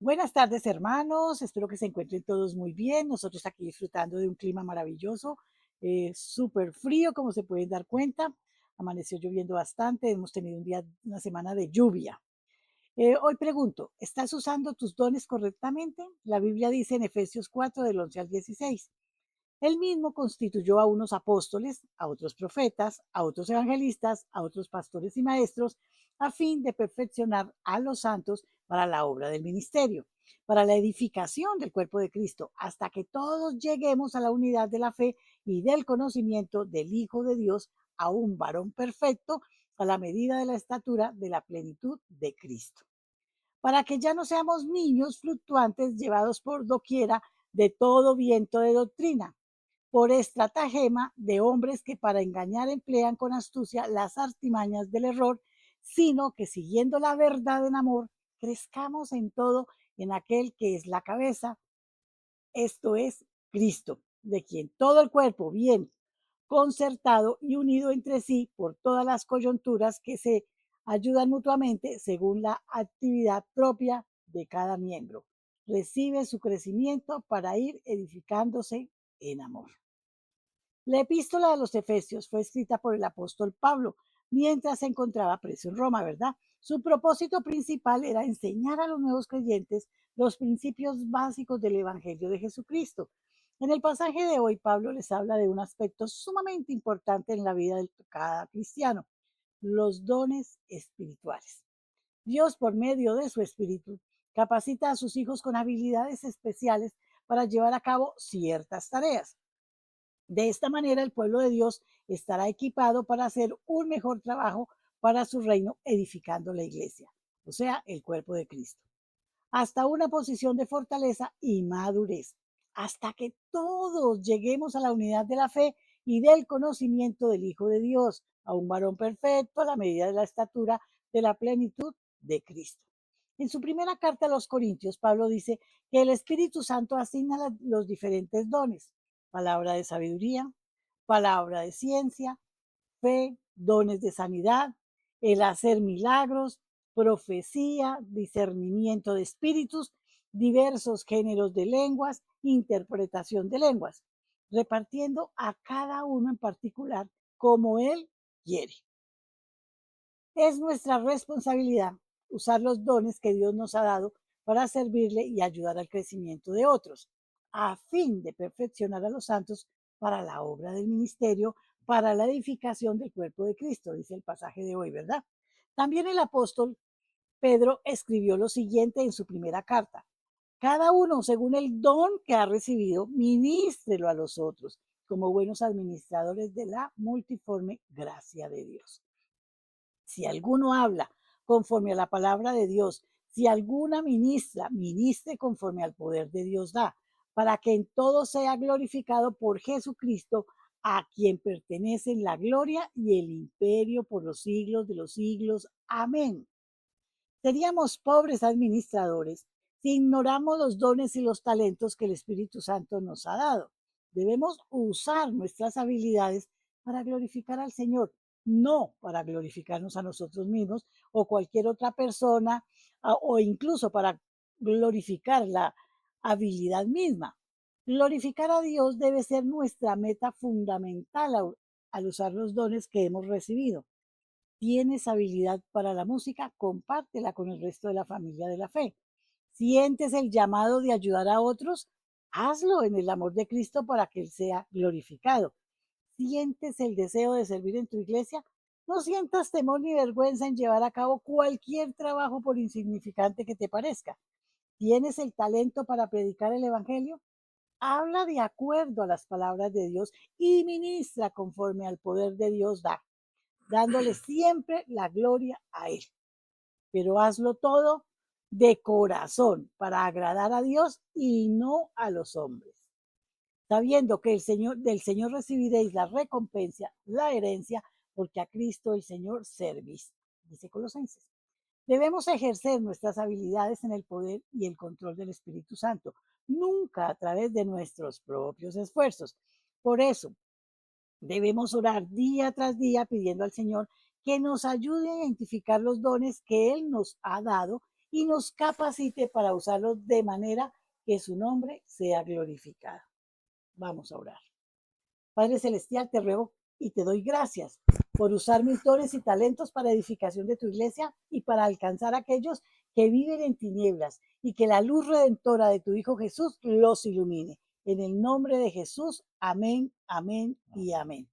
Buenas tardes, hermanos. Espero que se encuentren todos muy bien. Nosotros aquí disfrutando de un clima maravilloso, súper frío, como se pueden dar cuenta. Amaneció lloviendo bastante. Hemos tenido una semana de lluvia. Hoy pregunto, ¿estás usando tus dones correctamente? La Biblia dice en Efesios 4, del 11 al 16. Él mismo constituyó a unos apóstoles, a otros profetas, a otros evangelistas, a otros pastores y maestros, a fin de perfeccionar a los santos para la obra del ministerio, para la edificación del cuerpo de Cristo, hasta que todos lleguemos a la unidad de la fe y del conocimiento del Hijo de Dios, a un varón perfecto, a la medida de la estatura de la plenitud de Cristo, para que ya no seamos niños fluctuantes llevados por doquiera de todo viento de doctrina, por estratagema de hombres que para engañar emplean con astucia las artimañas del error, sino que siguiendo la verdad en amor, crezcamos en todo en aquel que es la cabeza, esto es Cristo, de quien todo el cuerpo bien concertado y unido entre sí por todas las coyunturas que se ayudan mutuamente según la actividad propia de cada miembro, recibe su crecimiento para ir edificándose en amor. La epístola de los Efesios fue escrita por el apóstol Pablo mientras se encontraba preso en Roma, ¿verdad? Su propósito principal era enseñar a los nuevos creyentes los principios básicos del Evangelio de Jesucristo. En el pasaje de hoy, Pablo les habla de un aspecto sumamente importante en la vida de cada cristiano, los dones espirituales. Dios, por medio de su espíritu, capacita a sus hijos con habilidades especiales para llevar a cabo ciertas tareas. De esta manera, el pueblo de Dios estará equipado para hacer un mejor trabajo para su reino, edificando la iglesia, o sea, el cuerpo de Cristo, hasta una posición de fortaleza y madurez, hasta que todos lleguemos a la unidad de la fe y del conocimiento del Hijo de Dios, a un varón perfecto a la medida de la estatura de la plenitud de Cristo. En su primera carta a los Corintios, Pablo dice que el Espíritu Santo asigna los diferentes dones: palabra de sabiduría, palabra de ciencia, fe, dones de sanidad, el hacer milagros, profecía, discernimiento de espíritus, diversos géneros de lenguas, interpretación de lenguas, repartiendo a cada uno en particular como Él quiere. Es nuestra responsabilidad usar los dones que Dios nos ha dado para servirle y ayudar al crecimiento de otros, a fin de perfeccionar a los santos para la obra del ministerio, para la edificación del cuerpo de Cristo, dice el pasaje de hoy, ¿verdad? También el apóstol Pedro escribió lo siguiente en su primera carta: cada uno, según el don que ha recibido, ministrelo a los otros, como buenos administradores de la multiforme gracia de Dios. Si alguno habla conforme a la palabra de Dios, si alguna ministra, ministre conforme al poder de Dios da, para que en todo sea glorificado por Jesucristo, a quien pertenecen la gloria y el imperio por los siglos de los siglos. Amén. Seríamos pobres administradores si ignoramos los dones y los talentos que el Espíritu Santo nos ha dado. Debemos usar nuestras habilidades para glorificar al Señor, no para glorificarnos a nosotros mismos o cualquier otra persona, o incluso para glorificar la habilidad misma. Glorificar a Dios debe ser nuestra meta fundamental al usar los dones que hemos recibido. ¿Tienes habilidad para la música? Compártela con el resto de la familia de la fe. ¿Sientes el llamado de ayudar a otros? Hazlo en el amor de Cristo para que Él sea glorificado. ¿Sientes el deseo de servir en tu iglesia? No sientas temor ni vergüenza en llevar a cabo cualquier trabajo por insignificante que te parezca. ¿Tienes el talento para predicar el Evangelio? Habla de acuerdo a las palabras de Dios y ministra conforme al poder de Dios da, dándole siempre la gloria a Él. Pero hazlo todo de corazón para agradar a Dios y no a los hombres, sabiendo que del Señor recibiréis la recompensa, la herencia, porque a Cristo el Señor servís, dice Colosenses. Debemos ejercer nuestras habilidades en el poder y el control del Espíritu Santo, nunca a través de nuestros propios esfuerzos. Por eso, debemos orar día tras día pidiendo al Señor que nos ayude a identificar los dones que Él nos ha dado y nos capacite para usarlo de manera que su nombre sea glorificado. Vamos a orar. Padre Celestial, te ruego y te doy gracias por usar mis dones y talentos para edificación de tu iglesia y para alcanzar a aquellos que viven en tinieblas y que la luz redentora de tu Hijo Jesús los ilumine. En el nombre de Jesús, amén, amén y amén.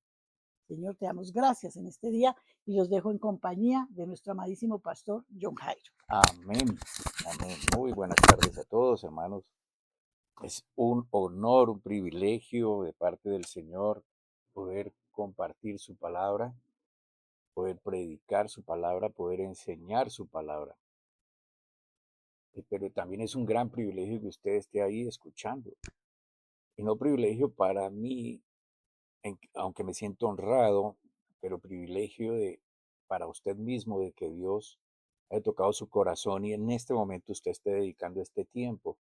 Señor, te damos gracias en este día y los dejo en compañía de nuestro amadísimo pastor John Jairo. Amén. Amén. Muy buenas tardes a todos, hermanos. Es un honor, un privilegio de parte del Señor poder compartir su palabra, poder predicar su palabra, poder enseñar su palabra. Pero también es un gran privilegio que usted esté ahí escuchando. Y no privilegio para mí, aunque me siento honrado, pero privilegio para usted mismo de que Dios haya tocado su corazón y en este momento usted esté dedicando este tiempo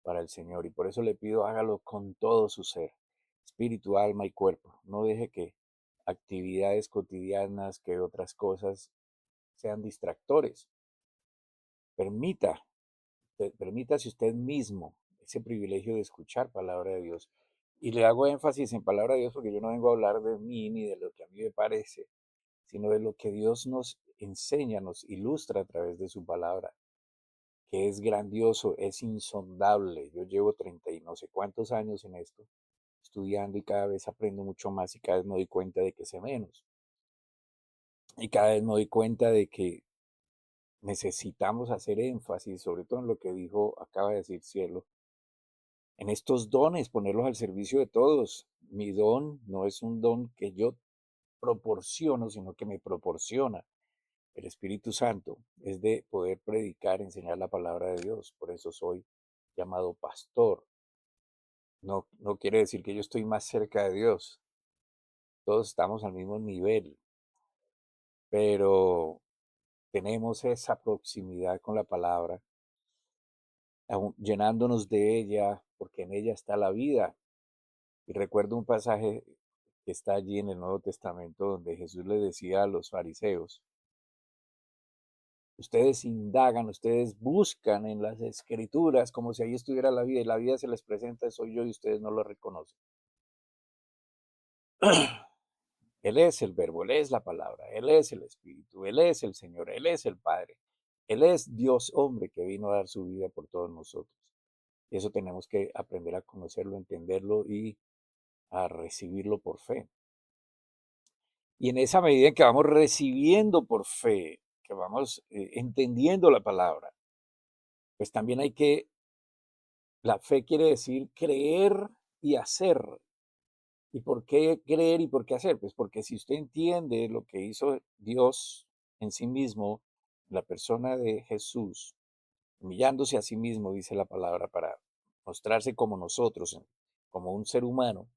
para el Señor. Y por eso le pido, hágalo con todo su ser, espíritu, alma y cuerpo. No deje que actividades cotidianas, que otras cosas sean distractores. Permita, permítase usted mismo ese privilegio de escuchar palabra de Dios. Y le hago énfasis en palabra de Dios porque yo no vengo a hablar de mí ni de lo que a mí me parece, sino de lo que Dios nos enseña, nos ilustra a través de su palabra, que es grandioso, es insondable. Yo llevo 30 y no sé cuántos años en esto, estudiando y cada vez aprendo mucho más y cada vez me doy cuenta de que sé menos. Y cada vez me doy cuenta de que necesitamos hacer énfasis, sobre todo en lo que acaba de decir Cielo, en estos dones, ponerlos al servicio de todos. Mi don no es un don que yo proporciono, sino que me proporciona el Espíritu Santo. Es de poder predicar, enseñar la palabra de Dios. Por eso soy llamado pastor. No, no quiere decir que yo estoy más cerca de Dios. Todos estamos al mismo nivel, pero tenemos esa proximidad con la palabra, llenándonos de ella, porque en ella está la vida. Y recuerdo un pasaje que está allí en el Nuevo Testamento donde Jesús le decía a los fariseos, ustedes indagan, ustedes buscan en las escrituras como si ahí estuviera la vida y la vida se les presenta, soy yo y ustedes no lo reconocen. Él es el verbo, Él es la palabra, Él es el Espíritu, Él es el Señor, Él es el Padre, Él es Dios hombre que vino a dar su vida por todos nosotros. Y eso tenemos que aprender a conocerlo, entenderlo y a recibirlo por fe. Y en esa medida en que vamos recibiendo por fe, que vamos entendiendo la palabra, pues también la fe quiere decir creer y hacer. ¿Y por qué creer y por qué hacer? Pues porque si usted entiende lo que hizo Dios en sí mismo, la persona de Jesús, humillándose a sí mismo, dice la palabra, para mostrarse como nosotros, como un ser humano,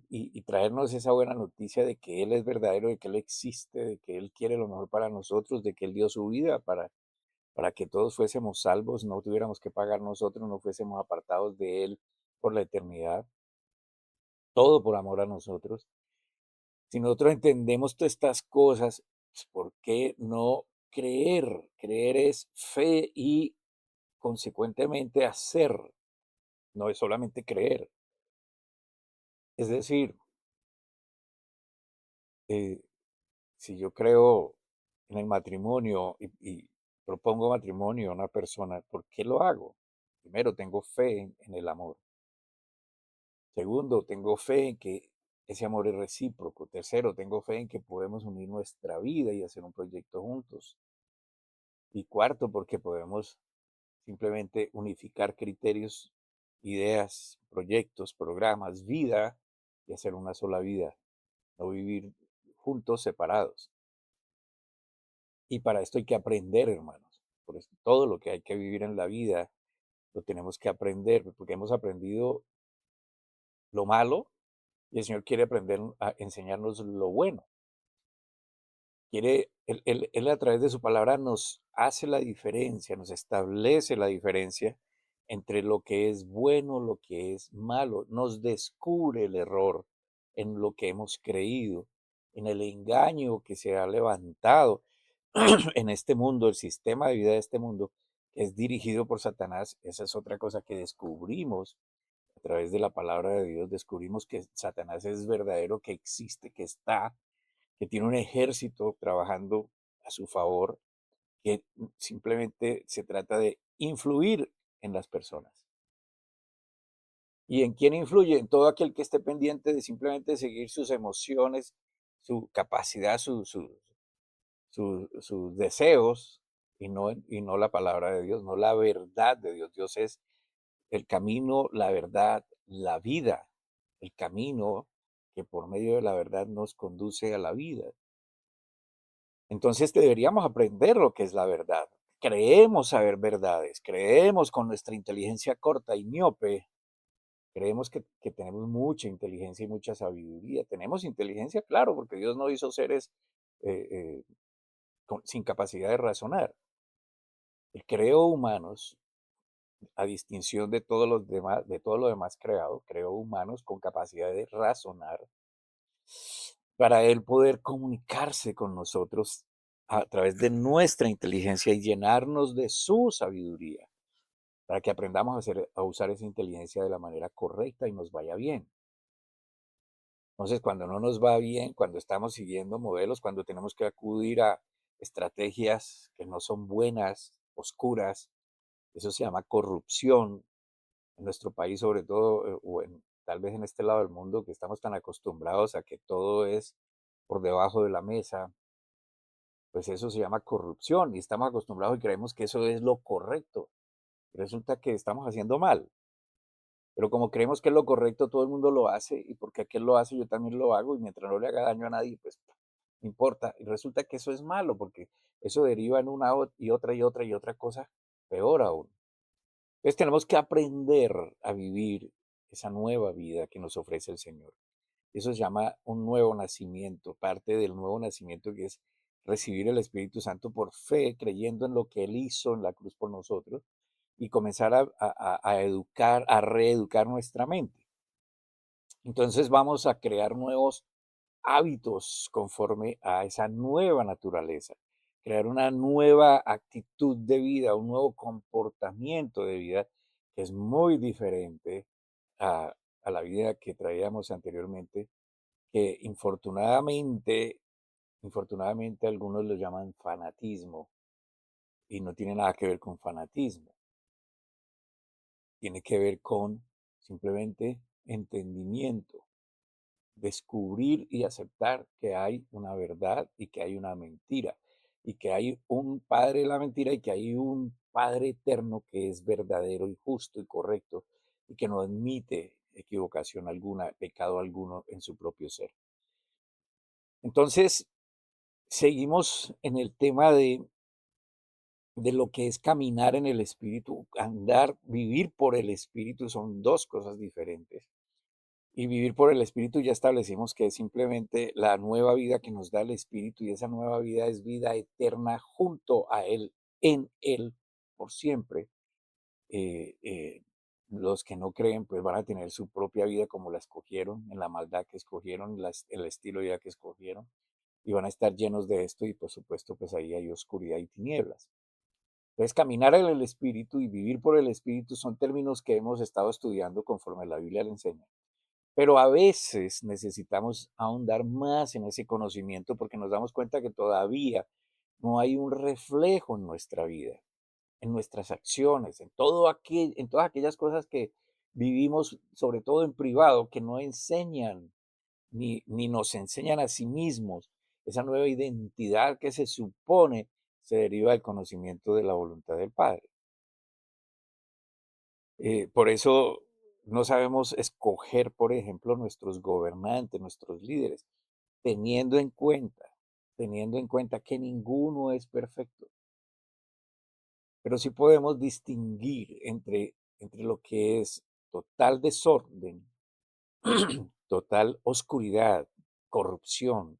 y traernos esa buena noticia de que Él es verdadero, de que Él existe, de que Él quiere lo mejor para nosotros, de que Él dio su vida para que todos fuésemos salvos, no tuviéramos que pagar nosotros, no fuésemos apartados de Él por la eternidad, todo por amor a nosotros. Si nosotros entendemos todas estas cosas, pues, ¿por qué no creer? Creer es fe y consecuentemente hacer, no es solamente creer. Es decir, eh, si yo creo en el matrimonio y propongo matrimonio a una persona, ¿por qué lo hago? Primero, tengo fe en el amor. Segundo, tengo fe en que ese amor es recíproco. Tercero, tengo fe en que podemos unir nuestra vida y hacer un proyecto juntos. Y cuarto, porque podemos simplemente unificar criterios, ideas, proyectos, programas, vida y hacer una sola vida, no vivir juntos separados. Y para esto hay que aprender, hermanos. Por eso, todo lo que hay que vivir en la vida lo tenemos que aprender, porque hemos aprendido lo malo y el Señor quiere aprender a enseñarnos lo bueno. Él a través de su palabra nos hace la diferencia, nos establece la diferencia entre lo que es bueno, lo que es malo, nos descubre el error en lo que hemos creído, en el engaño que se ha levantado en este mundo, el sistema de vida de este mundo, que es dirigido por Satanás, esa es otra cosa que descubrimos a través de la palabra de Dios, descubrimos que Satanás es verdadero, que existe, que está, que tiene un ejército trabajando a su favor, que simplemente se trata de influir en las personas. ¿Y en quién influye? En todo aquel que esté pendiente de simplemente seguir sus emociones, su capacidad, sus deseos, y no la palabra de Dios, no la verdad de Dios. Dios es el camino, la verdad, la vida, el camino que por medio de la verdad nos conduce a la vida. Entonces deberíamos aprender lo que es la verdad. Creemos saber verdades, creemos con nuestra inteligencia corta y miope, creemos que tenemos mucha inteligencia y mucha sabiduría. Tenemos inteligencia, claro, porque Dios no hizo seres eh, eh, sin capacidad de razonar. Él creó humanos, a distinción de todos los demás, de todo lo demás creado, creó humanos con capacidad de razonar para él poder comunicarse con nosotros a través de nuestra inteligencia y llenarnos de su sabiduría, para que aprendamos a usar esa inteligencia de la manera correcta y nos vaya bien. Entonces, cuando no nos va bien, cuando estamos siguiendo modelos, cuando tenemos que acudir a estrategias que no son buenas, oscuras, eso se llama corrupción en nuestro país, sobre todo, tal vez en este lado del mundo, que estamos tan acostumbrados a que todo es por debajo de la mesa, pues eso se llama corrupción y estamos acostumbrados y creemos que eso es lo correcto. Resulta que estamos haciendo mal. Pero como creemos que es lo correcto, todo el mundo lo hace y porque aquel lo hace, yo también lo hago y mientras no le haga daño a nadie, pues no importa. Y resulta que eso es malo porque eso deriva en una y otra cosa peor aún. Entonces tenemos que aprender a vivir esa nueva vida que nos ofrece el Señor. Eso se llama un nuevo nacimiento, parte del nuevo nacimiento que es recibir el Espíritu Santo por fe, creyendo en lo que Él hizo en la cruz por nosotros y comenzar a educar, a reeducar nuestra mente. Entonces vamos a crear nuevos hábitos conforme a esa nueva naturaleza, crear una nueva actitud de vida, un nuevo comportamiento de vida que es muy diferente a, a la vida que traíamos anteriormente, que infortunadamente algunos lo llaman fanatismo y no tiene nada que ver con fanatismo, tiene que ver con simplemente entendimiento, descubrir y aceptar que hay una verdad y que hay una mentira, y que hay un padre de la mentira y que hay un Padre eterno que es verdadero y justo y correcto y que no admite equivocación alguna, pecado alguno en su propio ser. Entonces, seguimos en el tema de lo que es caminar en el espíritu, andar, vivir por el espíritu son dos cosas diferentes. Y vivir por el Espíritu ya establecimos que es simplemente la nueva vida que nos da el Espíritu y esa nueva vida es vida eterna junto a Él, en Él, por siempre. Eh, eh, los que no creen pues van a tener su propia vida como la escogieron, en la maldad que escogieron, el estilo de vida que escogieron y van a estar llenos de esto y por supuesto pues ahí hay oscuridad y tinieblas. Entonces caminar en el Espíritu y vivir por el Espíritu son términos que hemos estado estudiando conforme la Biblia le enseña. Pero a veces necesitamos ahondar más en ese conocimiento porque nos damos cuenta que todavía no hay un reflejo en nuestra vida, en nuestras acciones, en todas aquellas cosas que vivimos, sobre todo en privado, que no enseñan ni nos enseñan a sí mismos. Esa nueva identidad que se supone se deriva del conocimiento de la voluntad del Padre. Por eso no sabemos escoger, por ejemplo, nuestros gobernantes, nuestros líderes, teniendo en cuenta, teniendo en cuenta que ninguno es perfecto, pero sí podemos distinguir entre lo que es total desorden, total oscuridad, corrupción,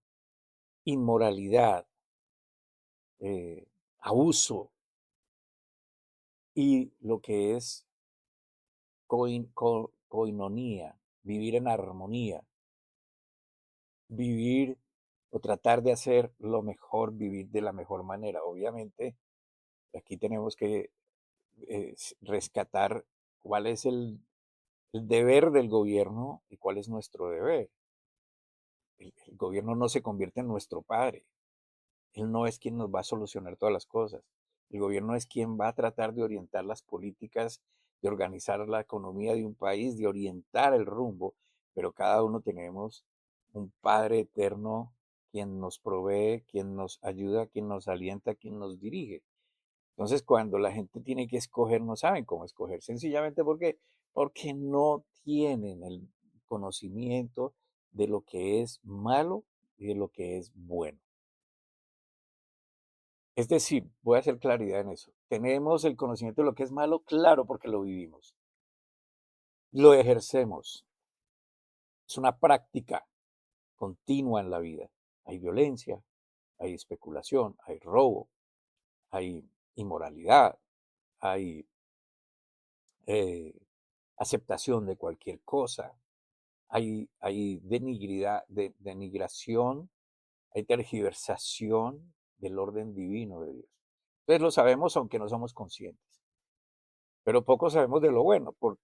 inmoralidad, eh, abuso y lo que es coinonía, vivir en armonía, vivir o tratar de hacer lo mejor, vivir de la mejor manera. Obviamente, aquí tenemos que rescatar cuál es el deber del gobierno y cuál es nuestro deber. El gobierno no se convierte en nuestro padre. Él no es quien nos va a solucionar todas las cosas. El gobierno es quien va a tratar de orientar las políticas, de organizar la economía de un país, de orientar el rumbo, pero cada uno tenemos un Padre eterno quien nos provee, quien nos ayuda, quien nos alienta, quien nos dirige. Entonces, cuando la gente tiene que escoger, no saben cómo escoger, sencillamente porque no tienen el conocimiento de lo que es malo y de lo que es bueno. Es decir, voy a hacer claridad en eso. Tenemos el conocimiento de lo que es malo, claro, porque lo vivimos. Lo ejercemos. Es una práctica continua en la vida. Hay violencia, hay especulación, hay robo, hay inmoralidad, hay eh, aceptación de cualquier cosa, hay denigración, hay tergiversación del orden divino de Dios. Entonces lo sabemos aunque no somos conscientes. Pero poco sabemos de lo bueno. ¿Por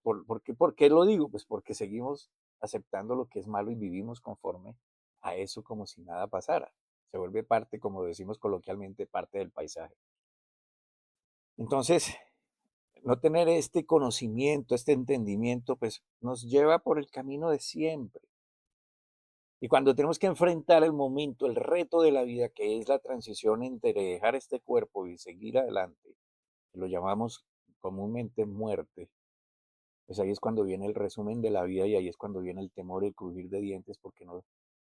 qué lo digo? Pues porque seguimos aceptando lo que es malo y vivimos conforme a eso como si nada pasara. Se vuelve parte, como decimos coloquialmente, parte del paisaje. Entonces, no tener este conocimiento, este entendimiento, pues nos lleva por el camino de siempre. Y cuando tenemos que enfrentar el momento, el reto de la vida, que es la transición entre dejar este cuerpo y seguir adelante, lo llamamos comúnmente muerte. Pues ahí es cuando viene el resumen de la vida y ahí es cuando viene el temor y el crujir de dientes porque no,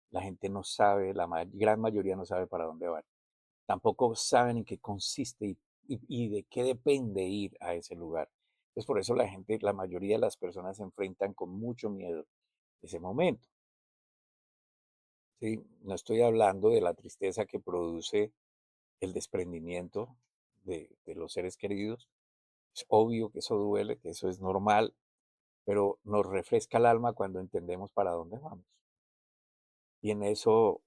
la gente no sabe, gran mayoría no sabe para dónde van. Tampoco saben en qué consiste y de qué depende ir a ese lugar. Es por eso la gente, la mayoría de las personas se enfrentan con mucho miedo ese momento. ¿Sí? No estoy hablando de la tristeza que produce el desprendimiento de los seres queridos. Es obvio que eso duele, que eso es normal, pero nos refresca el alma cuando entendemos para dónde vamos. Y en eso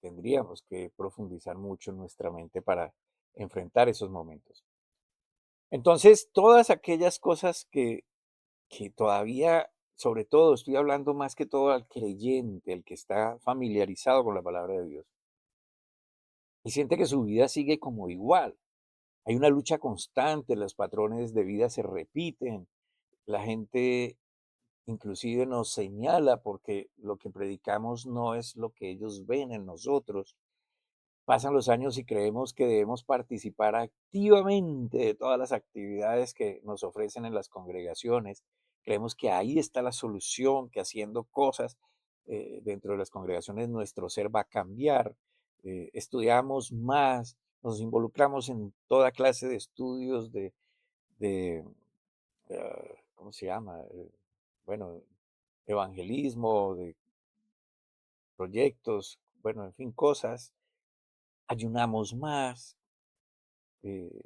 tendríamos que profundizar mucho en nuestra mente para enfrentar esos momentos. Entonces, todas aquellas cosas que todavía, sobre todo, estoy hablando más que todo al creyente, el que está familiarizado con la palabra de Dios, y siente que su vida sigue como igual. Hay una lucha constante, los patrones de vida se repiten, la gente inclusive nos señala porque lo que predicamos no es lo que ellos ven en nosotros. Pasan los años y creemos que debemos participar activamente de todas las actividades que nos ofrecen en las congregaciones. Creemos que ahí está la solución, que haciendo cosas dentro de las congregaciones nuestro ser va a cambiar. Estudiamos más, nos involucramos en toda clase de estudios de ¿cómo se llama? Bueno, evangelismo, de proyectos, bueno, en fin, cosas. Ayunamos más, eh,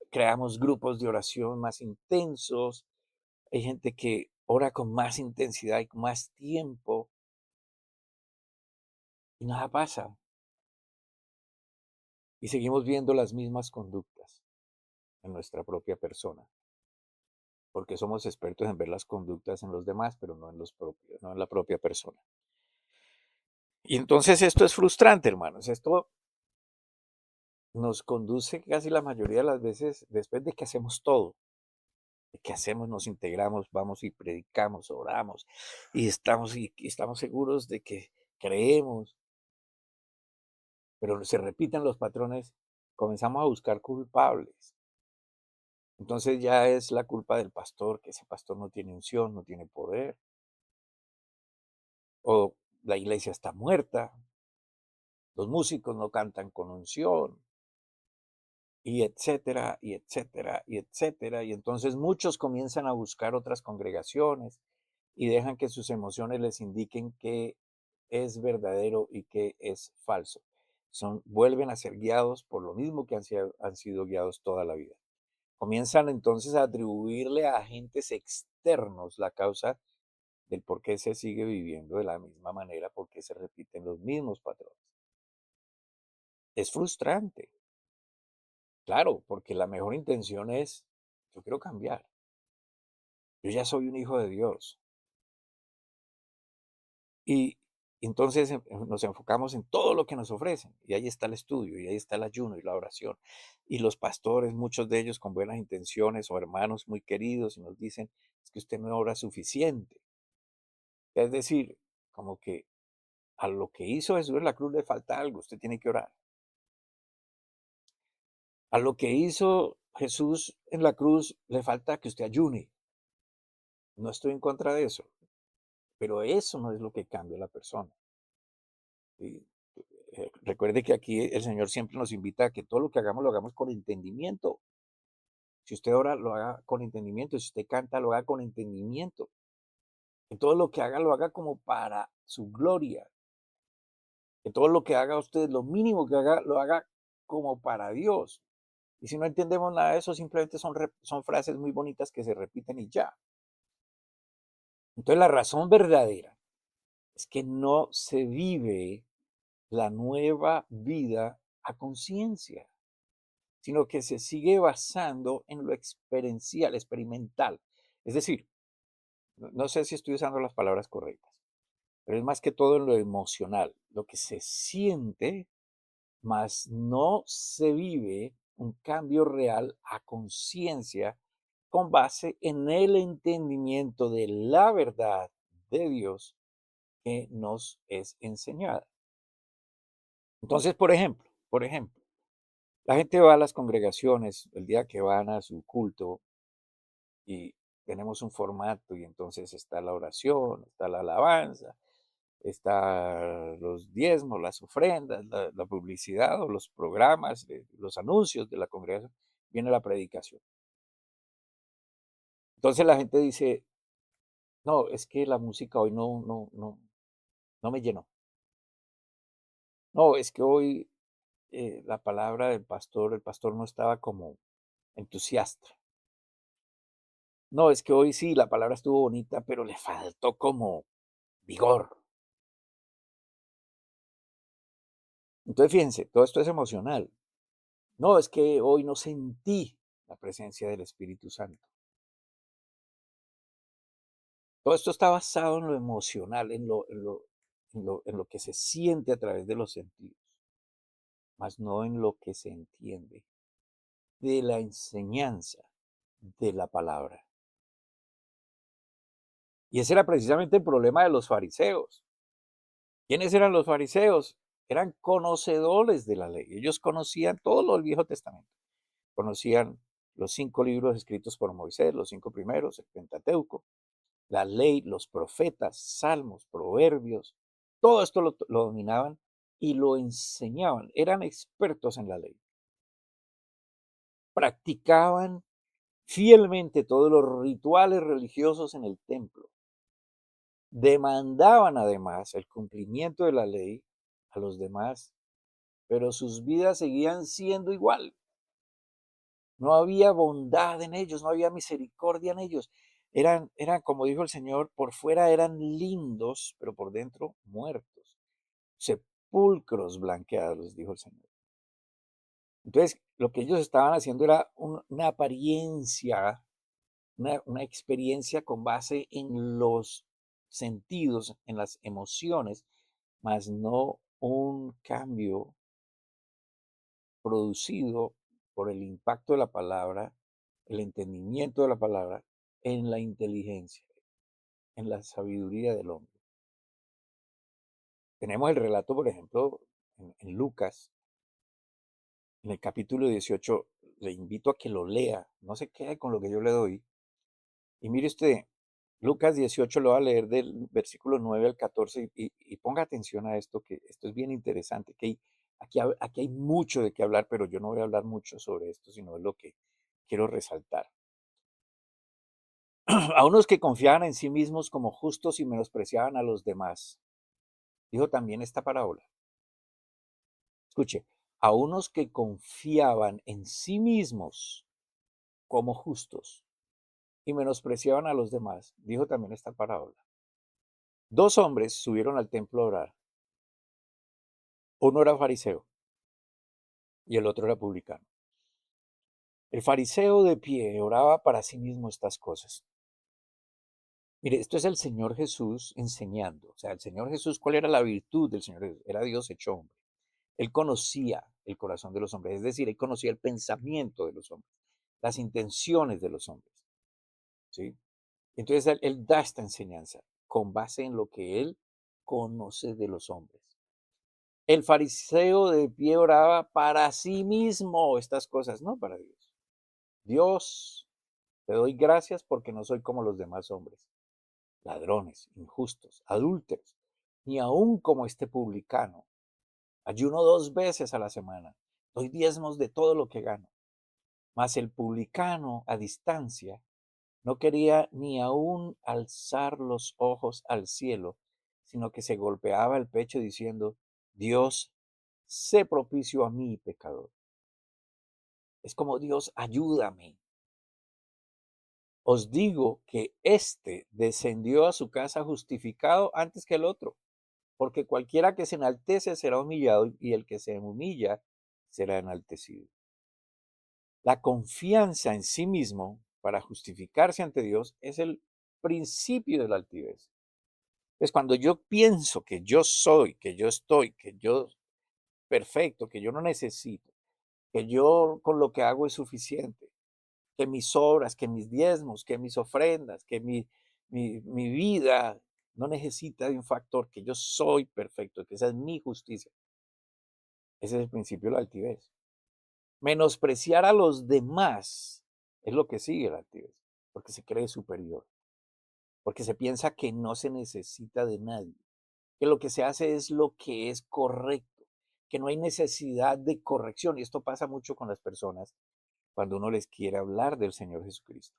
creamos grupos de oración más intensos. Hay gente que ora con más intensidad y con más tiempo y nada pasa. Y seguimos viendo las mismas conductas en nuestra propia persona, porque somos expertos en ver las conductas en los demás, pero no en los propios, no en la propia persona. Y entonces esto es frustrante, hermanos. Esto nos conduce casi la mayoría de las veces, después de que hacemos todo, de que hacemos, nos integramos, vamos y predicamos, oramos, y estamos seguros de que creemos, pero se repiten los patrones, comenzamos a buscar culpables. Entonces ya es la culpa del pastor, que ese pastor no tiene unción, no tiene poder, o la iglesia está muerta, los músicos no cantan con unción, y etcétera, y etcétera, y etcétera. Y entonces muchos comienzan a buscar otras congregaciones y dejan que sus emociones les indiquen qué es verdadero y qué es falso. Vuelven a ser guiados por lo mismo que han sido guiados toda la vida. Comienzan entonces a atribuirle a agentes externos la causa del por qué se sigue viviendo de la misma manera, porque se repiten los mismos patrones. Es frustrante. Claro, porque la mejor intención es, yo quiero cambiar, yo ya soy un hijo de Dios. Y entonces nos enfocamos en todo lo que nos ofrecen. Y ahí está el estudio, y ahí está el ayuno y la oración. Y los pastores, muchos de ellos con buenas intenciones o hermanos muy queridos, y nos dicen, es que usted no ora suficiente. Es decir, como que a lo que hizo Jesús en la cruz le falta algo, usted tiene que orar. A lo que hizo Jesús en la cruz le falta que usted ayune. No estoy en contra de eso, pero eso no es lo que cambia a la persona. ¿Sí? Recuerde que aquí el Señor siempre nos invita a que todo lo hagamos con entendimiento. Si usted ora, lo haga con entendimiento. Si usted canta, lo haga con entendimiento. Que todo lo que haga, lo haga como para su gloria. Que todo lo que haga usted, lo mínimo que haga, lo haga como para Dios. Y si no entendemos nada de eso, simplemente son frases muy bonitas que se repiten y ya. Entonces la razón verdadera es que no se vive la nueva vida a conciencia, sino que se sigue basando en lo experiencial, experimental. Es decir, no sé si estoy usando las palabras correctas, pero es más que todo en lo emocional, lo que se siente, mas no se vive un cambio real a conciencia con base en el entendimiento de la verdad de Dios que nos es enseñada. Entonces, por ejemplo, la gente va a las congregaciones el día que van a su culto y tenemos un formato y entonces está la oración, está la alabanza, está los diezmos, las ofrendas, la publicidad o los programas, los anuncios de la congregación, viene la predicación. Entonces la gente dice, no, es que la música hoy no me llenó. No, es que hoy la palabra del pastor, el pastor no estaba como entusiasta. No, es que hoy sí, la palabra estuvo bonita, pero le faltó como vigor. Entonces, fíjense, todo esto es emocional. No, es que hoy no sentí la presencia del Espíritu Santo. Todo esto está basado en lo emocional, en lo que se siente a través de los sentidos, más no en lo que se entiende de la enseñanza de la palabra. Y ese era precisamente el problema de los fariseos. ¿Quiénes eran los fariseos? Eran conocedores de la ley. Ellos conocían todo lo del Viejo Testamento. Conocían los 5 libros escritos por Moisés, los 5 primeros, el Pentateuco, la ley, los profetas, salmos, proverbios. Todo esto lo dominaban y lo enseñaban. Eran expertos en la ley. Practicaban fielmente todos los rituales religiosos en el templo. Demandaban además el cumplimiento de la ley a los demás, pero sus vidas seguían siendo igual. No había bondad en ellos, no había misericordia en ellos. Eran, como dijo el Señor, por fuera eran lindos, pero por dentro muertos. Sepulcros blanqueados, dijo el Señor. Entonces, lo que ellos estaban haciendo era una apariencia, una experiencia con base en los sentidos, en las emociones, mas no un cambio producido por el impacto de la palabra, el entendimiento de la palabra en la inteligencia, en la sabiduría del hombre. Tenemos el relato, por ejemplo, en Lucas, en el capítulo 18. Le invito a que lo lea, no se quede con lo que yo le doy. Y mire usted, Lucas 18 lo va a leer del versículo 9 al 14 y ponga atención a esto, que esto es bien interesante, que aquí hay mucho de qué hablar, pero yo no voy a hablar mucho sobre esto, sino de lo que quiero resaltar. A unos que confiaban en sí mismos como justos y menospreciaban a los demás. Dijo también esta parábola. Escuche, a unos que confiaban en sí mismos como justos y menospreciaban a los demás. Dijo también esta parábola. 2 hombres subieron al templo a orar. Uno era fariseo y el otro era publicano. El fariseo de pie oraba para sí mismo estas cosas. Mire, esto es el Señor Jesús enseñando. O sea, el Señor Jesús, ¿cuál era la virtud del Señor Jesús? Era Dios hecho hombre. Él conocía el corazón de los hombres, es decir, él conocía el pensamiento de los hombres, las intenciones de los hombres, ¿sí? Entonces él da esta enseñanza con base en lo que él conoce de los hombres. El fariseo de pie oraba para sí mismo estas cosas, no para Dios. Dios, te doy gracias porque no soy como los demás hombres, ladrones, injustos, adúlteros, ni aún como este publicano. Ayuno 2 veces a la semana, doy diezmos de todo lo que gano. Mas el publicano a distancia no quería ni aún alzar los ojos al cielo, sino que se golpeaba el pecho diciendo, Dios, sé propicio a mí, pecador. Es como Dios, ayúdame. Os digo que éste descendió a su casa justificado antes que el otro, porque cualquiera que se enaltece será humillado y el que se humilla será enaltecido. La confianza en sí mismo para justificarse ante Dios es el principio de la altivez. Es cuando yo pienso que yo soy, que yo estoy, que yo perfecto, que yo no necesito, que yo con lo que hago es suficiente, que mis obras, que mis diezmos, que mis ofrendas, que mi vida no necesita de un factor, que yo soy perfecto, que esa es mi justicia. Ese es el principio de la altivez. Menospreciar a los demás es lo que sigue la altivez, porque se cree superior, porque se piensa que no se necesita de nadie, que lo que se hace es lo que es correcto, que no hay necesidad de corrección. Y esto pasa mucho con las personas cuando uno les quiere hablar del Señor Jesucristo.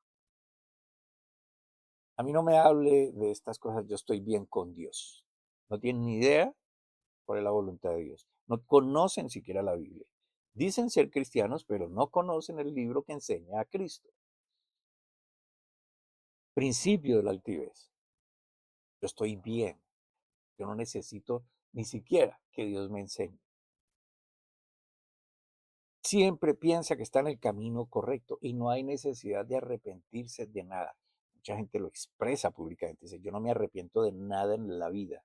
A mí no me hable de estas cosas, yo estoy bien con Dios. No tienen ni idea cuál es la voluntad de Dios. No conocen siquiera la Biblia. Dicen ser cristianos, pero no conocen el libro que enseña a Cristo. Principio de la altivez. Yo estoy bien. Yo no necesito ni siquiera que Dios me enseñe. Siempre piensa que está en el camino correcto y no hay necesidad de arrepentirse de nada. Mucha gente lo expresa públicamente. Dice, yo no me arrepiento de nada en la vida.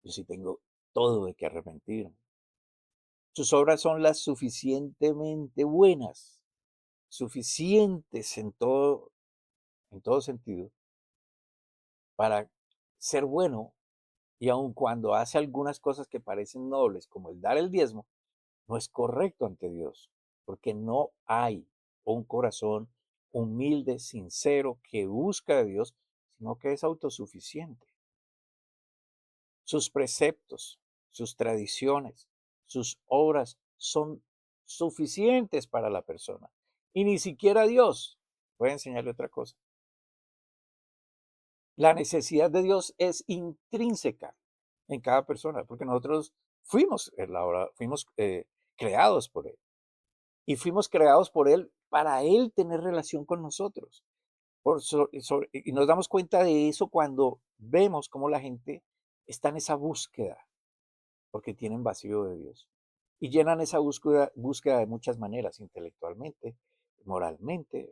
Yo sí tengo todo de que arrepentirme. Sus obras son las suficientemente buenas, suficientes en todo sentido, para ser bueno, y aun cuando hace algunas cosas que parecen nobles, como el dar el diezmo, no es correcto ante Dios, porque no hay un corazón humilde, sincero, que busca a Dios, sino que es autosuficiente. Sus preceptos, sus tradiciones, sus obras son suficientes para la persona. Y ni siquiera Dios puede enseñarle otra cosa. La necesidad de Dios es intrínseca en cada persona, porque nosotros fuimos creados por Él. Y fuimos creados por Él para Él tener relación con nosotros. Y nos damos cuenta de eso cuando vemos cómo la gente está en esa búsqueda porque tienen vacío de Dios. Y llenan esa búsqueda de muchas maneras, intelectualmente, moralmente,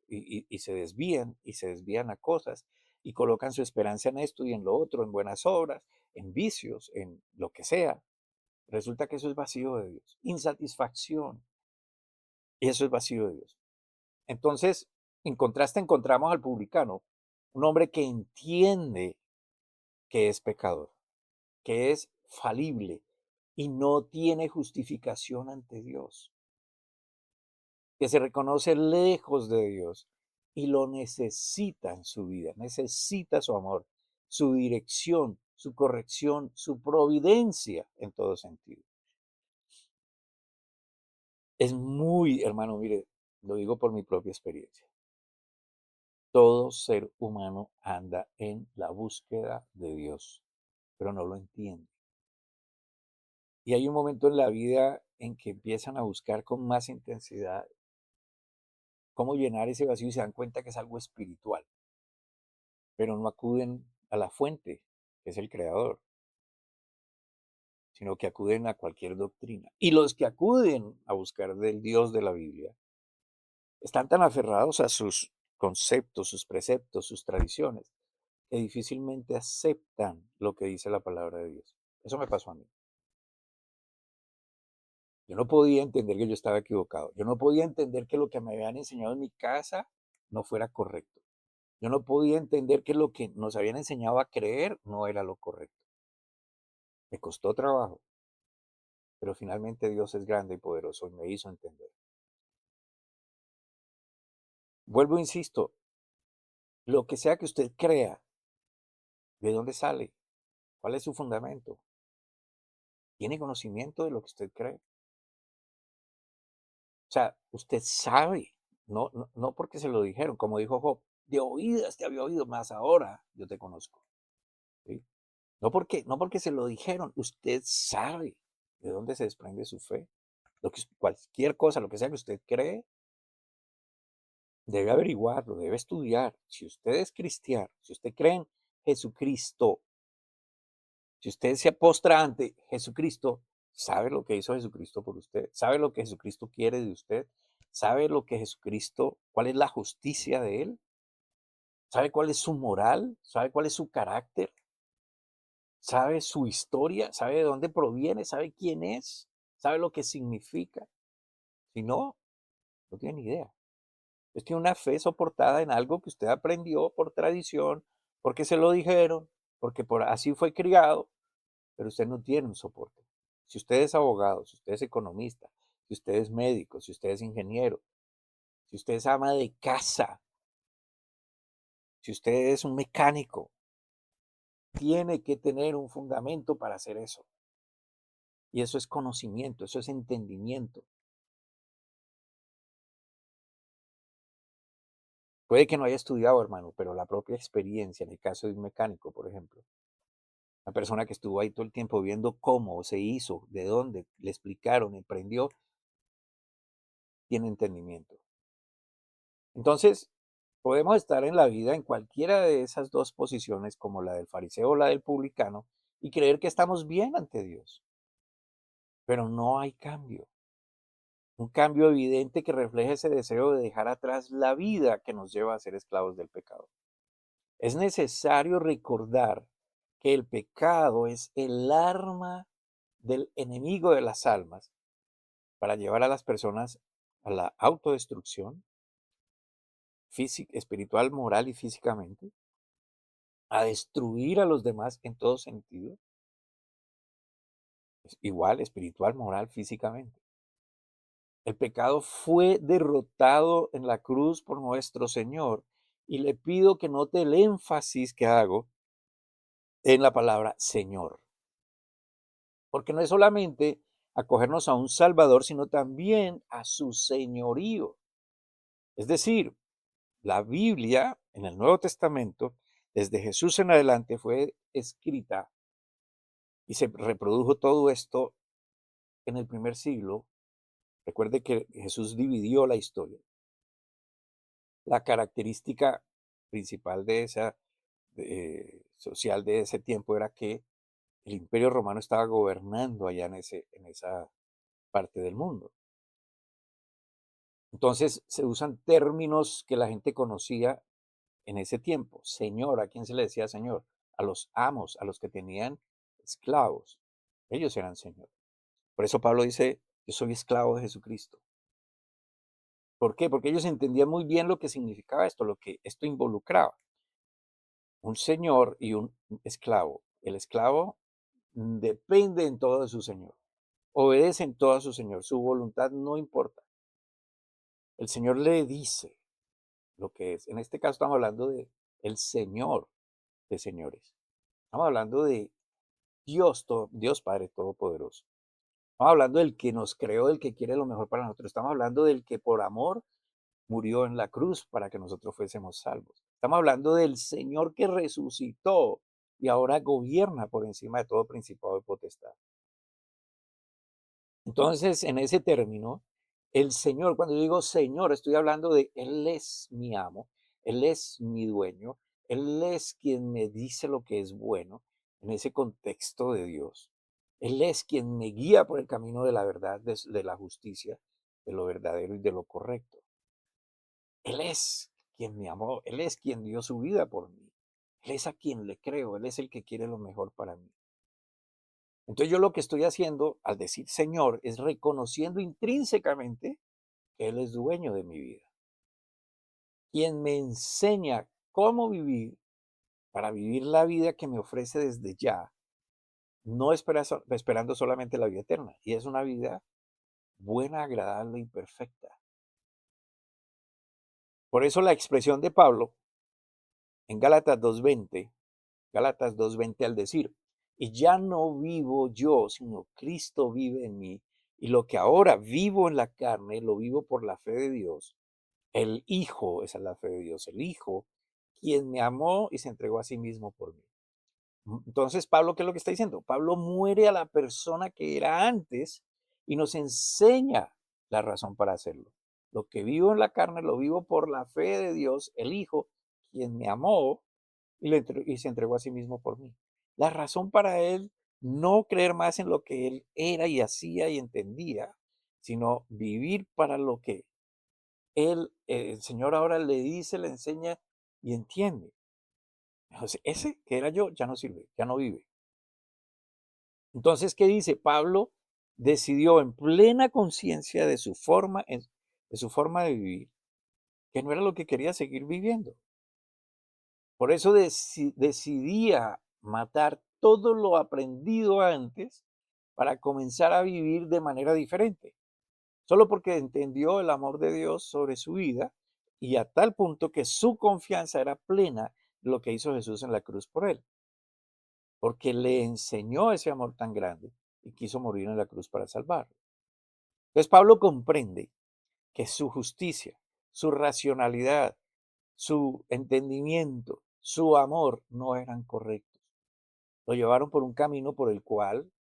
y se desvían a cosas, y colocan su esperanza en esto y en lo otro, en buenas obras, en vicios, en lo que sea. Resulta que eso es vacío de Dios, insatisfacción, y eso es vacío de Dios. Entonces, en contraste, encontramos al publicano, un hombre que entiende que es pecador, que es falible y no tiene justificación ante Dios, que se reconoce lejos de Dios y lo necesita en su vida, necesita su amor, su dirección, su corrección, su providencia en todo sentido. Es muy, hermano, mire, lo digo por mi propia experiencia. Todo ser humano anda en la búsqueda de Dios, pero no lo entiende. Y hay un momento en la vida en que empiezan a buscar con más intensidad cómo llenar ese vacío y se dan cuenta que es algo espiritual, pero no acuden a la fuente, que es el creador, sino que acuden a cualquier doctrina. Y los que acuden a buscar del Dios de la Biblia Están tan aferrados a sus conceptos, sus preceptos, sus tradiciones, que difícilmente aceptan lo que dice la palabra de Dios. Eso me pasó a mí. Yo no podía entender que yo estaba equivocado. Yo no podía entender que lo que me habían enseñado en mi casa no fuera correcto. Yo no podía entender que lo que nos habían enseñado a creer no era lo correcto. Me costó trabajo, pero finalmente Dios es grande y poderoso y me hizo entender. Vuelvo, insisto, lo que sea que usted crea, ¿de dónde sale? ¿Cuál es su fundamento? ¿Tiene conocimiento de lo que usted cree? O sea, usted sabe, no porque se lo dijeron, como dijo Job, de oídas te había oído, más ahora yo te conozco. ¿Sí? No porque se lo dijeron, usted sabe de dónde se desprende su fe. Cualquier cosa, lo que sea que usted cree, debe averiguarlo, debe estudiar. Si usted es cristiano, si usted cree en Jesucristo, si usted se postra ante Jesucristo, sabe lo que hizo Jesucristo por usted, sabe lo que Jesucristo quiere de usted, sabe lo que Jesucristo, cuál es la justicia de él, sabe cuál es su moral, sabe cuál es su carácter, sabe su historia, sabe de dónde proviene, sabe quién es, sabe lo que significa. Si no, no tiene ni idea. Es que una fe soportada en algo que usted aprendió por tradición, porque se lo dijeron, porque así fue criado, pero usted no tiene un soporte. Si usted es abogado, si usted es economista, si usted es médico, si usted es ingeniero, si usted es ama de casa, si usted es un mecánico, tiene que tener un fundamento para hacer eso. Y eso es conocimiento, eso es entendimiento. Puede que no haya estudiado, hermano, pero la propia experiencia, en el caso de un mecánico, por ejemplo, una persona que estuvo ahí todo el tiempo viendo cómo se hizo, de dónde, le explicaron, aprendió, tiene entendimiento. Entonces, podemos estar en la vida en cualquiera de esas dos posiciones, como la del fariseo o la del publicano, y creer que estamos bien ante Dios, pero no hay cambio. Un cambio evidente que refleje ese deseo de dejar atrás la vida que nos lleva a ser esclavos del pecado. Es necesario recordar que el pecado es el arma del enemigo de las almas para llevar a las personas a la autodestrucción física, espiritual, moral y físicamente, a destruir a los demás en todo sentido, igual espiritual, moral, físicamente. El pecado fue derrotado en la cruz por nuestro Señor y le pido que note el énfasis que hago en la palabra Señor, porque no es solamente acogernos a un Salvador, sino también a su señorío. Es decir, la Biblia en el Nuevo Testamento, desde Jesús en adelante, fue escrita y se reprodujo todo esto en el primer siglo. Recuerde que Jesús dividió la historia. La característica principal de esa social de ese tiempo era que el Imperio Romano estaba gobernando allá en esa parte del mundo. Entonces se usan términos que la gente conocía en ese tiempo. Señor, ¿a quién se le decía señor? A los amos, a los que tenían esclavos. Ellos eran señor. Por eso Pablo dice, yo soy esclavo de Jesucristo. ¿Por qué? Porque ellos entendían muy bien lo que significaba esto, lo que esto involucraba. Un señor y un esclavo. El esclavo depende en todo de su señor, obedece en todo a su señor, su voluntad no importa. El señor le dice lo que es. En este caso estamos hablando de el Señor de señores. Estamos hablando de Dios Padre Todopoderoso. Estamos hablando del que nos creó, del que quiere lo mejor para nosotros. Estamos hablando del que por amor murió en la cruz para que nosotros fuésemos salvos. Estamos hablando del Señor que resucitó y ahora gobierna por encima de todo principado y potestad. Entonces, en ese término, el Señor, cuando yo digo Señor, estoy hablando de Él es mi amo, Él es mi dueño, Él es quien me dice lo que es bueno en ese contexto de Dios. Él es quien me guía por el camino de la verdad, de la justicia, de lo verdadero y de lo correcto. Él es quien me amó, Él es quien dio su vida por mí. Él es a quien le creo, Él es el que quiere lo mejor para mí. Entonces yo lo que estoy haciendo al decir Señor es reconociendo intrínsecamente que Él es dueño de mi vida, quien me enseña cómo vivir para vivir la vida que me ofrece desde ya, no esperando solamente la vida eterna. Y es una vida buena, agradable y perfecta. Por eso la expresión de Pablo en Gálatas 2:20 al decir, y ya no vivo yo, sino Cristo vive en mí, y lo que ahora vivo en la carne, lo vivo por la fe de Dios. El Hijo, esa es la fe de Dios, el Hijo, quien me amó y se entregó a sí mismo por mí. Entonces, Pablo, ¿qué es lo que está diciendo? Pablo muere a la persona que era antes y nos enseña la razón para hacerlo. Lo que vivo en la carne lo vivo por la fe de Dios, el Hijo, quien me amó y se entregó a sí mismo por mí. La razón para él no creer más en lo que él era y hacía y entendía, sino vivir para lo que el Señor ahora le dice, le enseña y entiende. Entonces, ese que era yo ya no sirve, ya no vive. Entonces, ¿qué dice? Pablo decidió en plena conciencia de su forma de vivir, que no era lo que quería seguir viviendo. Por eso decidía matar todo lo aprendido antes para comenzar a vivir de manera diferente, solo porque entendió el amor de Dios sobre su vida y a tal punto que su confianza era plena de lo que hizo Jesús en la cruz por él, porque le enseñó ese amor tan grande y quiso morir en la cruz para salvarlo. Entonces Pablo comprende que su justicia, su racionalidad, su entendimiento, su amor no eran correctos. Lo llevaron por un camino por el cual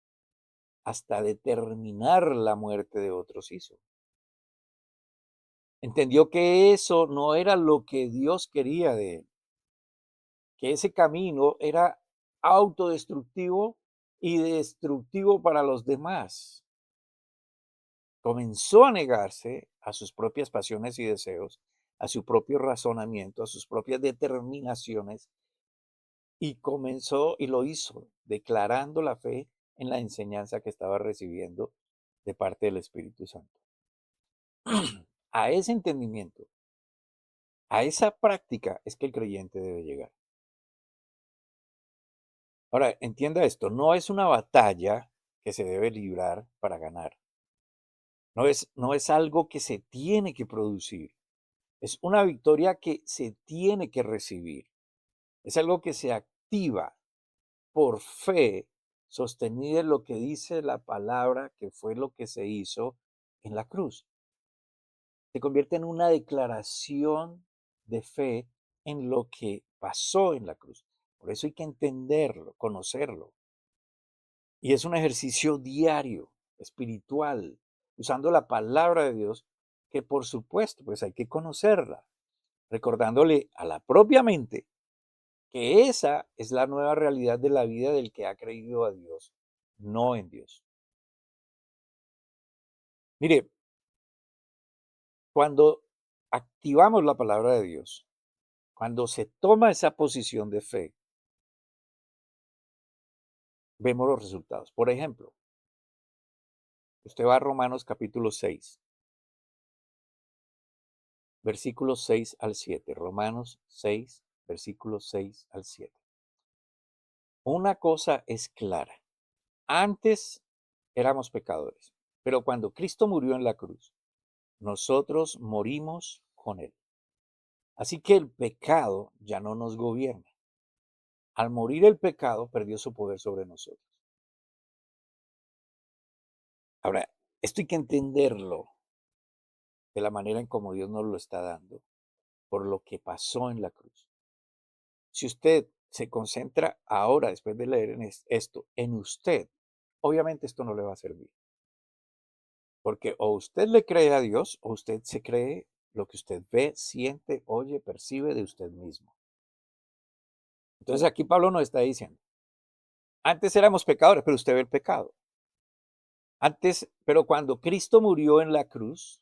hasta determinar la muerte de otros hizo. Entendió que eso no era lo que Dios quería de él, que ese camino era autodestructivo y destructivo para los demás. Comenzó a negarse a sus propias pasiones y deseos, a su propio razonamiento, a sus propias determinaciones, y comenzó y lo hizo, declarando la fe en la enseñanza que estaba recibiendo de parte del Espíritu Santo. A ese entendimiento, a esa práctica es que el creyente debe llegar. Ahora, entienda esto, no es una batalla que se debe librar para ganar. No es algo que se tiene que producir. Es una victoria que se tiene que recibir. Es algo que se activa por fe, sostenida en lo que dice la palabra, que fue lo que se hizo en la cruz. Se convierte en una declaración de fe en lo que pasó en la cruz. Por eso hay que entenderlo, conocerlo. Y es un ejercicio diario, espiritual, usando la palabra de Dios, que por supuesto, pues hay que conocerla, recordándole a la propia mente que esa es la nueva realidad de la vida del que ha creído a Dios, no en Dios. Mire, cuando activamos la palabra de Dios, cuando se toma esa posición de fe, vemos los resultados. Por ejemplo, usted va a Romanos capítulo 6, versículos 6 al 7. Romanos 6, versículos 6 al 7. Una cosa es clara. Antes éramos pecadores, pero cuando Cristo murió en la cruz, nosotros morimos con Él. Así que el pecado ya no nos gobierna. Al morir el pecado, perdió su poder sobre nosotros. Ahora, esto hay que entenderlo de la manera en como Dios nos lo está dando, por lo que pasó en la cruz. Si usted se concentra ahora, después de leer esto, en usted, obviamente esto no le va a servir. Porque o usted le cree a Dios o usted se cree lo que usted ve, siente, oye, percibe de usted mismo. Entonces aquí Pablo nos está diciendo, antes éramos pecadores, pero usted ve el pecado. Antes, pero cuando Cristo murió en la cruz,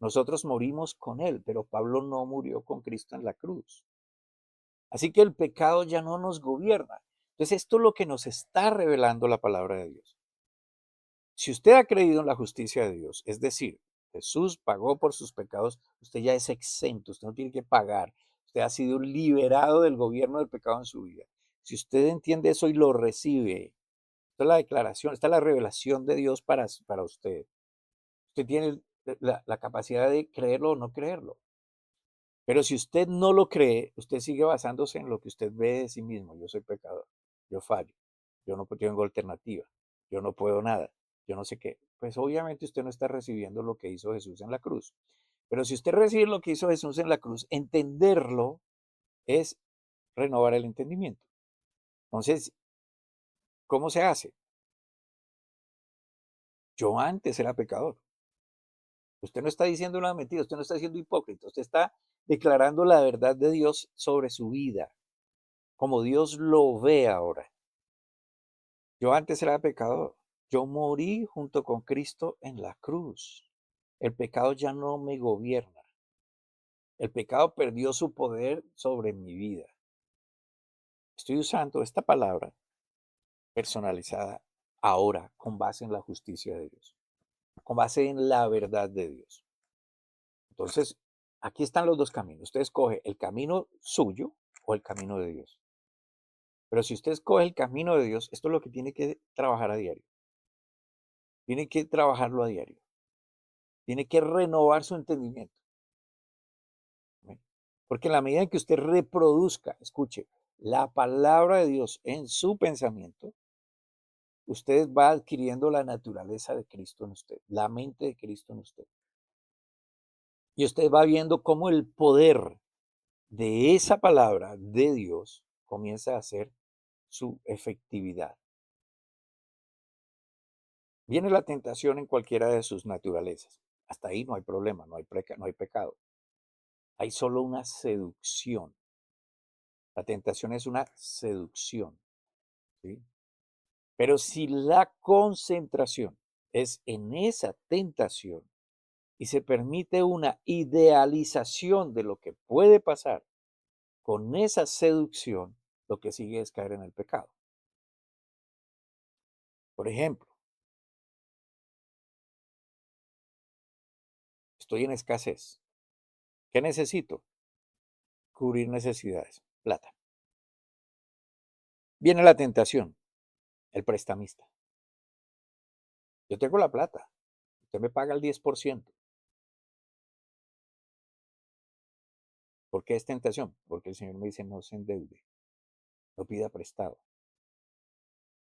Nosotros morimos con Él, pero Pablo no murió con Cristo en la cruz. Así que el pecado ya no nos gobierna. Entonces, esto es lo que nos está revelando la palabra de Dios. Si usted ha creído en la justicia de Dios, es decir, Jesús pagó por sus pecados, usted ya es exento, usted no tiene que pagar. Usted ha sido liberado del gobierno del pecado en su vida. Si usted entiende eso y lo recibe, esta es la declaración, esta es la revelación de Dios para usted. Usted tiene la capacidad de creerlo o no creerlo. Pero si usted no lo cree, usted sigue basándose en lo que usted ve de sí mismo. Yo soy pecador, yo fallo, yo no tengo alternativa, yo no puedo nada, yo no sé qué. Pues obviamente usted no está recibiendo lo que hizo Jesús en la cruz. Pero si usted recibe lo que hizo Jesús en la cruz, entenderlo es renovar el entendimiento. Entonces, ¿cómo se hace? Yo antes era pecador. Usted no está diciendo una mentira, usted no está siendo hipócrita, usted está declarando la verdad de Dios sobre su vida, como Dios lo ve ahora. Yo antes era pecador. Yo morí junto con Cristo en la cruz. El pecado ya no me gobierna. El pecado perdió su poder sobre mi vida. Estoy usando esta palabra personalizada ahora con base en la justicia de Dios, con base en la verdad de Dios. Entonces, aquí están los dos caminos. Usted escoge el camino suyo o el camino de Dios. Pero si usted escoge el camino de Dios, esto es lo que tiene que trabajar a diario. Tiene que trabajarlo a diario. Tiene que renovar su entendimiento. ¿Ve? Porque en la medida en que usted reproduzca, escuche, la palabra de Dios en su pensamiento, usted va adquiriendo la naturaleza de Cristo en usted, la mente de Cristo en usted. Y usted va viendo cómo el poder de esa palabra de Dios comienza a hacer su efectividad. Viene la tentación en cualquiera de sus naturalezas. Hasta ahí no hay problema, no hay pecado. Hay solo una seducción. La tentación es una seducción, ¿sí? Pero si la concentración es en esa tentación y se permite una idealización de lo que puede pasar con esa seducción, lo que sigue es caer en el pecado. Por ejemplo, estoy en escasez. ¿Qué necesito? Cubrir necesidades. Plata. Viene la tentación, el prestamista. Yo tengo la plata. Usted me paga el 10%. ¿Por qué es tentación? Porque el Señor me dice no se endeude, no pida prestado.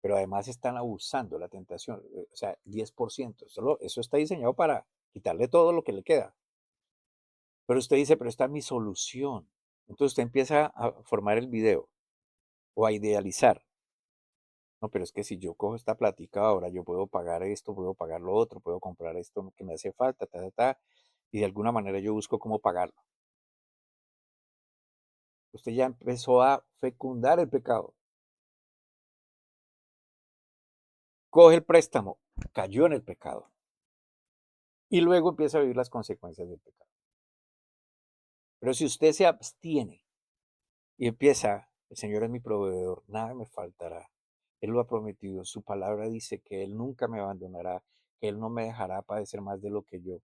Pero además están abusando la tentación, o sea, 10%. Eso está diseñado para quitarle todo lo que le queda. Pero usted dice, pero esta es mi solución. Entonces usted empieza a formar el video o a idealizar. No, pero es que si yo cojo esta plática ahora, yo puedo pagar esto, puedo pagar lo otro, puedo comprar esto que me hace falta, y de alguna manera yo busco cómo pagarlo. Usted ya empezó a fecundar el pecado. Coge el préstamo, cayó en el pecado. Y luego empieza a vivir las consecuencias del pecado. Pero si usted se abstiene y empieza, el Señor es mi proveedor, nada me faltará. Él lo ha prometido, su palabra dice que Él nunca me abandonará, que Él no me dejará padecer más de lo que yo.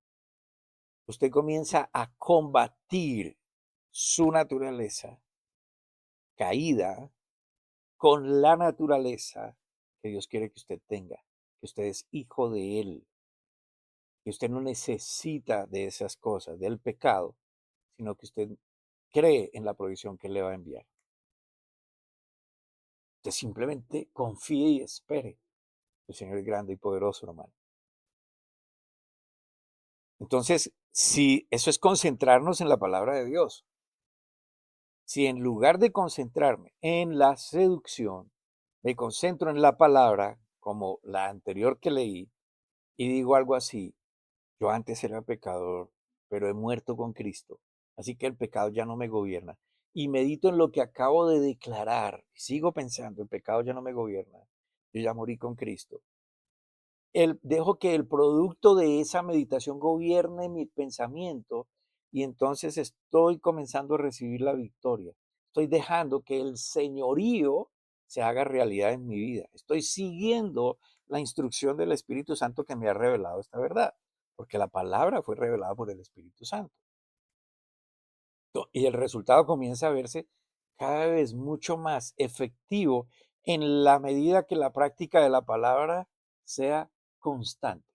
Usted comienza a combatir su naturaleza caída con la naturaleza que Dios quiere que usted tenga, que usted es hijo de Él, que usted no necesita de esas cosas, del pecado, sino que usted cree en la provisión que Él le va a enviar. Usted simplemente confíe y espere. El Señor es grande y poderoso, hermano. Entonces, si eso es concentrarnos en la palabra de Dios, si en lugar de concentrarme en la seducción, me concentro en la palabra, como la anterior que leí, y digo algo así, yo antes era pecador, pero he muerto con Cristo, así que el pecado ya no me gobierna. Y medito en lo que acabo de declarar, y sigo pensando, el pecado ya no me gobierna, yo ya morí con Cristo. Dejo que el producto de esa meditación gobierne mi pensamiento y entonces estoy comenzando a recibir la victoria. Estoy dejando que el señorío se haga realidad en mi vida. Estoy siguiendo la instrucción del Espíritu Santo que me ha revelado esta verdad, porque la palabra fue revelada por el Espíritu Santo. Y el resultado comienza a verse cada vez mucho más efectivo en la medida que la práctica de la palabra sea constante.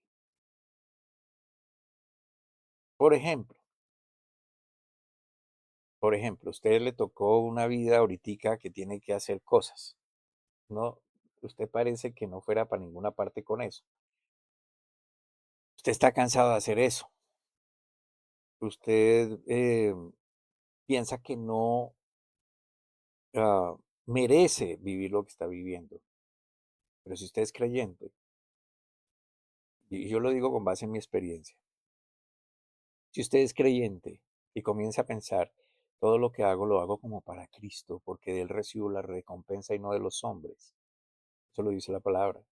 Por ejemplo, a usted le tocó una vida ahoritica que tiene que hacer cosas, ¿no? Usted parece que no fuera para ninguna parte con eso. Usted está cansado de hacer eso. Usted piensa que no ah, merece vivir lo que está viviendo. Pero si usted es creyente, y yo lo digo con base en mi experiencia, si usted es creyente y comienza a pensar, todo lo que hago lo hago como para Cristo, porque de Él recibo la recompensa y no de los hombres. Eso lo dice la palabra.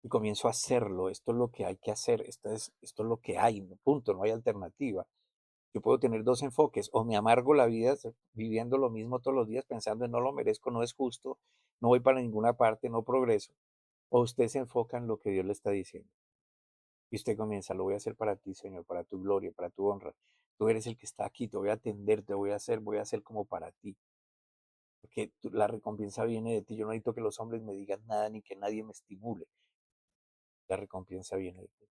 Y comienzo a hacerlo. Esto es lo que hay que hacer. Esto es lo que hay. Punto. No hay alternativa. Yo puedo tener dos enfoques. O me amargo la vida viviendo lo mismo todos los días, pensando en no lo merezco, no es justo, no voy para ninguna parte, no progreso. O usted se enfoca en lo que Dios le está diciendo. Y usted comienza, lo voy a hacer para ti, Señor, para tu gloria, para tu honra. Tú eres el que está aquí, te voy a atender, te voy a hacer como para ti. Porque la recompensa viene de ti. Yo no necesito que los hombres me digan nada ni que nadie me estimule. La recompensa viene de ti.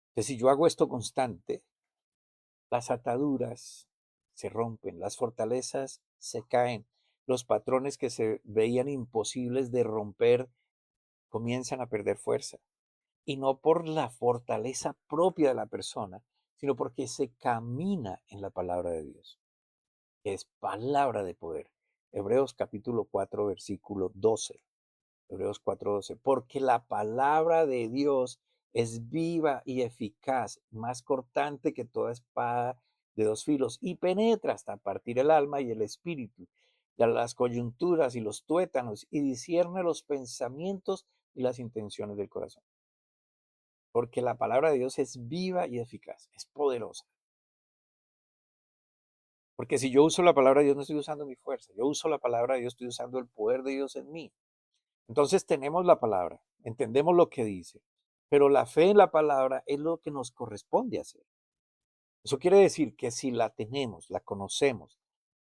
Entonces, si yo hago esto constante, las ataduras se rompen, las fortalezas se caen, los patrones que se veían imposibles de romper comienzan a perder fuerza. Y no por la fortaleza propia de la persona, sino porque se camina en la palabra de Dios, que es palabra de poder. Hebreos capítulo 4, versículo 12. Hebreos 4:12, porque la palabra de Dios es viva y eficaz, más cortante que toda espada de dos filos, y penetra hasta partir el alma y el espíritu, y a las coyunturas y los tuétanos, y discierne los pensamientos y las intenciones del corazón. Porque la palabra de Dios es viva y eficaz, es poderosa. Porque si yo uso la palabra de Dios, no estoy usando mi fuerza, yo uso la palabra de Dios, estoy usando el poder de Dios en mí. Entonces tenemos la palabra, entendemos lo que dice, pero la fe en la palabra es lo que nos corresponde hacer. Eso quiere decir que si la tenemos, la conocemos,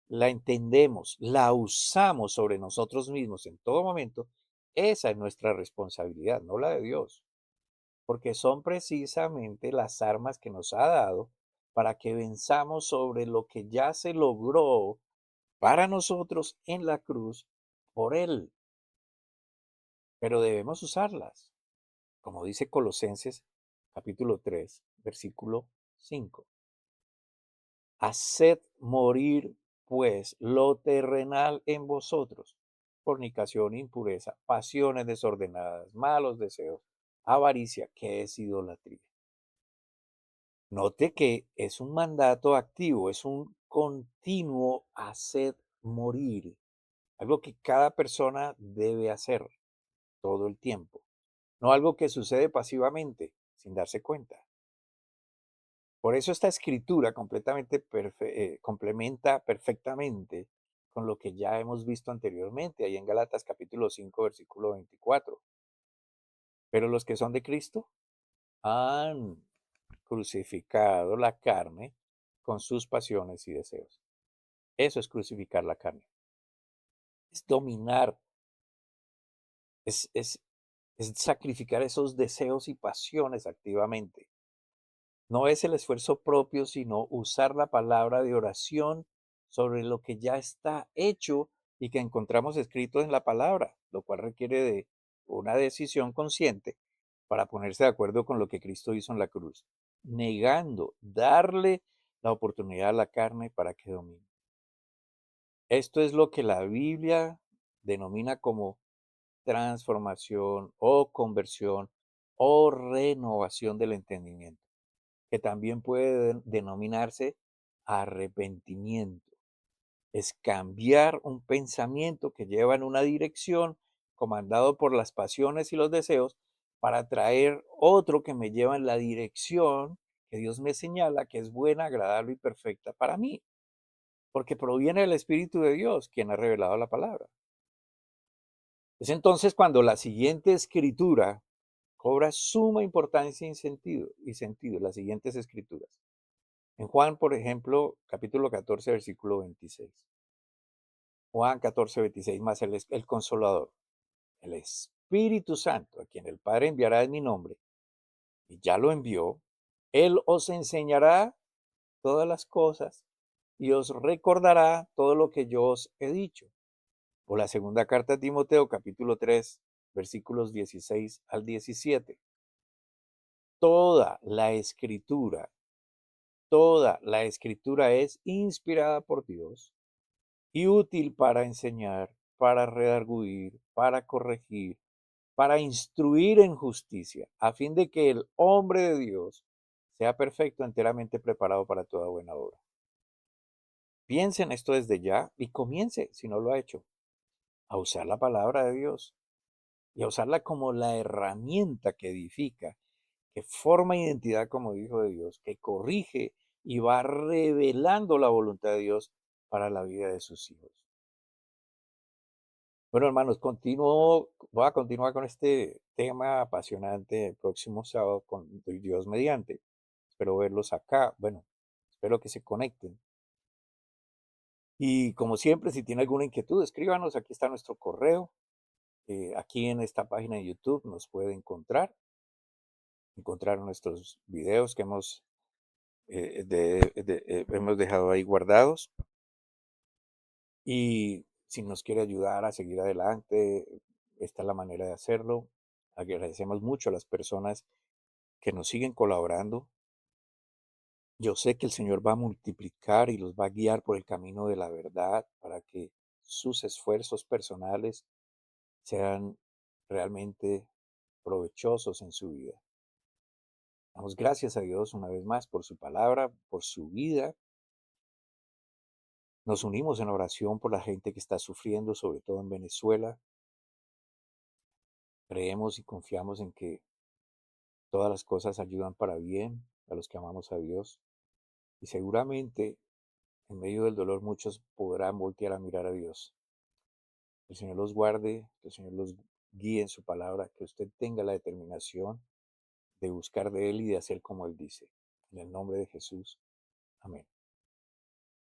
la entendemos, la usamos sobre nosotros mismos en todo momento, esa es nuestra responsabilidad, no la de Dios, porque son precisamente las armas que nos ha dado para que venzamos sobre lo que ya se logró para nosotros en la cruz por Él, pero debemos usarlas. Como dice Colosenses capítulo 3 versículo 5. Haced morir, pues, lo terrenal en vosotros: fornicación, impureza, pasiones desordenadas, malos deseos, avaricia, que es idolatría. Note que es un mandato activo, es un continuo haced morir, algo que cada persona debe hacer todo el tiempo, no algo que sucede pasivamente, sin darse cuenta. Por eso esta escritura complementa perfectamente con lo que ya hemos visto anteriormente, ahí en Gálatas capítulo 5, versículo 24. Pero los que son de Cristo han crucificado la carne con sus pasiones y deseos. Eso es crucificar la carne. Es dominar, es, es, es sacrificar esos deseos y pasiones activamente. No es el esfuerzo propio, sino usar la palabra de oración sobre lo que ya está hecho y que encontramos escrito en la palabra, lo cual requiere de una decisión consciente para ponerse de acuerdo con lo que Cristo hizo en la cruz, negando, darle la oportunidad a la carne para que domine. Esto es lo que la Biblia denomina como transformación o conversión o renovación del entendimiento, que también puede denominarse arrepentimiento. Es cambiar un pensamiento que lleva en una dirección comandado por las pasiones y los deseos, para traer otro que me lleva en la dirección que Dios me señala, que es buena, agradable y perfecta para mí, porque proviene del Espíritu de Dios, quien ha revelado la palabra. Es entonces cuando la siguiente escritura cobra suma importancia y sentido, las siguientes escrituras. En Juan, por ejemplo, capítulo 14, versículo 26. Juan 14, 26, más el Consolador, el Espíritu Santo, a quien el Padre enviará en mi nombre, y ya lo envió, Él os enseñará todas las cosas y os recordará todo lo que yo os he dicho. O la segunda carta a Timoteo, capítulo 3, versículos 16 al 17. Toda la escritura, toda la escritura es inspirada por Dios y útil para enseñar, para redarguir, para corregir, para instruir en justicia, a fin de que el hombre de Dios sea perfecto, enteramente preparado para toda buena obra. Piense en esto desde ya y comience, si no lo ha hecho, a usar la palabra de Dios y a usarla como la herramienta que edifica, que forma identidad como hijo de Dios, que corrige y va revelando la voluntad de Dios para la vida de sus hijos. Bueno, hermanos, voy a continuar con este tema apasionante el próximo sábado con Dios mediante. Espero verlos acá. Bueno, espero que se conecten. Y como siempre, si tiene alguna inquietud, escríbanos. Aquí está nuestro correo. Aquí en esta página de YouTube nos puede encontrar nuestros videos que hemos dejado ahí guardados. Y si nos quiere ayudar a seguir adelante, esta es la manera de hacerlo. Agradecemos mucho a las personas que nos siguen colaborando. Yo sé que el Señor va a multiplicar y los va a guiar por el camino de la verdad para que sus esfuerzos personales sean realmente provechosos en su vida. Damos gracias a Dios una vez más por su palabra, por su vida. Nos unimos en oración por la gente que está sufriendo, sobre todo en Venezuela. Creemos y confiamos en que todas las cosas ayudan para bien a los que amamos a Dios. Y seguramente en medio del dolor muchos podrán voltear a mirar a Dios. El Señor los guarde, que el Señor los guíe en su palabra, que usted tenga la determinación de buscar de Él y de hacer como Él dice. En el nombre de Jesús. Amén.